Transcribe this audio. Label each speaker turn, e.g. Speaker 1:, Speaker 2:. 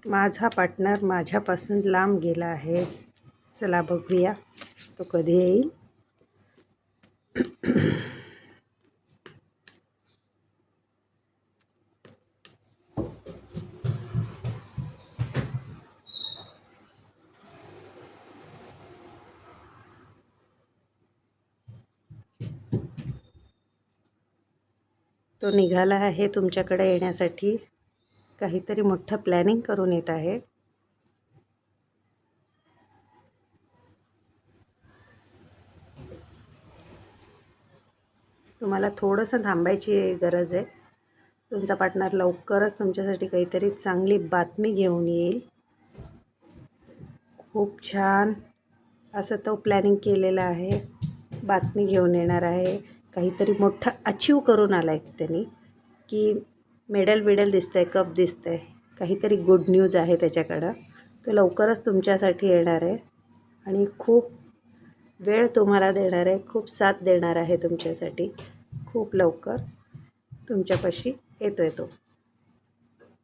Speaker 1: माझा पार्टनर माझ्यापासून लांब गेला आहे. चला बघूया तो कधी येईल. तो निघाला आहे तुमच्याकडे येण्यासाठी. काहीतरी मोठं प्लॅनिंग करून येत आहे. तुम्हाला थोडंसं थांबायची गरज आहे. तुमचा पार्टनर लवकरच तुमच्यासाठी काहीतरी चांगली बातमी घेऊन येईल. खूप छान असं तो प्लॅनिंग केलेलं आहे. बातमी घेऊन येणार आहे. काहीतरी मोठं अचीव करून आला आहे त्यांनी, की मेडल दिसतंय, कप दिसतंय. काहीतरी गुड न्यूज आहे त्याच्याकडं. तो लवकरच तुमच्यासाठी येणार आहे आणि खूप वेळ तुम्हाला देणार आहे. खूप साथ देणार आहे तुमच्यासाठी. खूप लवकर तुमच्यापाशी येतोय तो.